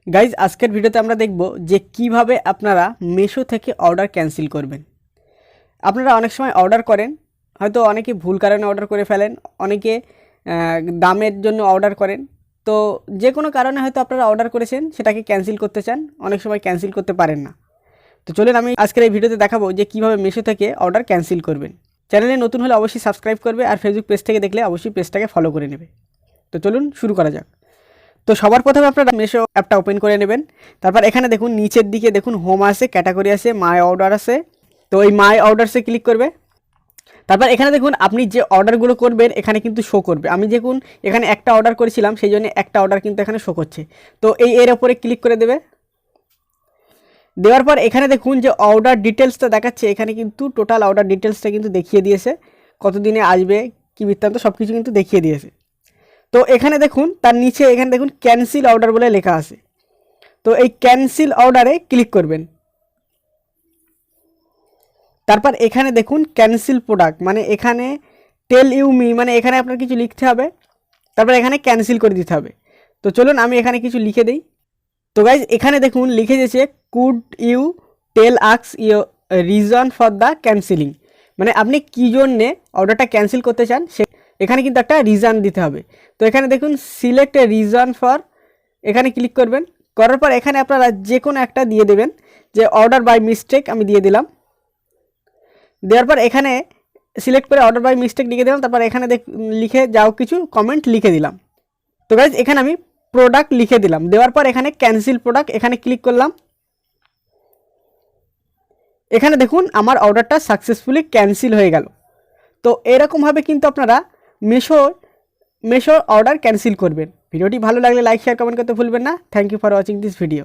Guys আজকের ভিডিওতে আমরা দেখব যে কিভাবে আপনারা মিশো থেকে অর্ডার ক্যান্সেল করবেন। আপনারা অনেক সময় অর্ডার করেন, হয়তো অনেকে ভুল কারণে অর্ডার করে ফেলেন, অনেকে দামের জন্য অর্ডার করেন। তো যে কোনো কারণে হয়তো আপনারা অর্ডার করেছেন, সেটাকে ক্যান্সেল করতে চান, অনেক সময় ক্যান্সেল করতে পারেন না। তো চলুন আমি আজকের এই ভিডিওতে দেখাবো যে কিভাবে মিশো থেকে অর্ডার ক্যান্সেল করবেন। চ্যানেলে নতুন হলে অবশ্যই সাবস্ক্রাইব করবে, আর ফেসবুক পেজ থেকে দেখলে অবশ্যই পেজটাকে ফলো করে নেবে। তো চলুন শুরু করা যাক। তো সবার প্রথমে আপনারা মিশো অ্যাপটা ওপেন করে নেবেন। তারপর এখানে দেখুন নিচের দিকে দেখুন হোম আছে, ক্যাটাগরি আছে, মাই অর্ডার আছে। তো এই মাই অর্ডারসে ক্লিক করবে। তারপর এখানে দেখুন আপনি যে অর্ডারগুলো করবেন এখানে কিন্তু শো করবে। আমি দেখুন এখানে একটা অর্ডার করেছিলাম, সেই জন্য একটা অর্ডার কিন্তু এখানে শো করছে। তো এর ওপরে ক্লিক করে দেবে। দেওয়ার পর এখানে দেখুন যে অর্ডার ডিটেলসটা দেখাচ্ছে, এখানে কিন্তু টোটাল অর্ডার ডিটেলসটা কিন্তু দেখিয়ে দিয়েছে, কতদিনে আসবে কী বৃত্তান্ত সব কিছু কিন্তু দেখিয়ে দিয়েছে। তো এখানে দেখুন তার নিচে এখানে দেখুন ক্যান্সেল অর্ডার বলে লেখা আছে। তো এই ক্যান্সেল অর্ডারে ক্লিক করবেন। তারপর এখানে দেখুন ক্যান্সেল প্রোডাক্ট, মানে এখানে টেল ইউ মি, মানে এখানে আপনার কিছু লিখতে হবে, তারপর এখানে ক্যান্সেল করে দিতে হবে। তো চলুন আমি এখানে কিছু লিখে দিই। তো গাইজ এখানে দেখুন লিখে দিয়েছে could you tell us your reason for the cancelling, মানে আপনি কী জন্যে অর্ডারটা ক্যান্সেল করতে চান সে এখানে কিন্তু একটা রিজন দিতে হবে। তো এখানে দেখুন সিলেক্ট এ রিজন ফর, এখানে ক্লিক করবেন। করার পর এখানে আপনারা যে কোনো একটা দিয়ে দেবেন, যে অর্ডার বাই মিস্টেক আমি দিয়ে দিলাম। দেওয়ার পর এখানে সিলেক্ট করে অর্ডার বাই মিস্টেক লিখে দিলাম। তারপর এখানে লিখে যাও কিছু কমেন্ট লিখে দিলাম। তো গাইজ এখানে আমি প্রোডাক্ট লিখে দিলাম। দেওয়ার পর এখানে ক্যান্সেল প্রোডাক্ট, এখানে ক্লিক করলাম। এখানে দেখুন আমার অর্ডারটা সাকসেসফুলি ক্যান্সেল হয়ে গেল। তো এরকমভাবে কিন্তু আপনারা মিশোর অর্ডার ক্যান্সেল করবেন। ভিডিওটি ভালো লাগলে লাইক শেয়ার কমেন্ট করতে ভুলবেন না। Thank you for watching this video.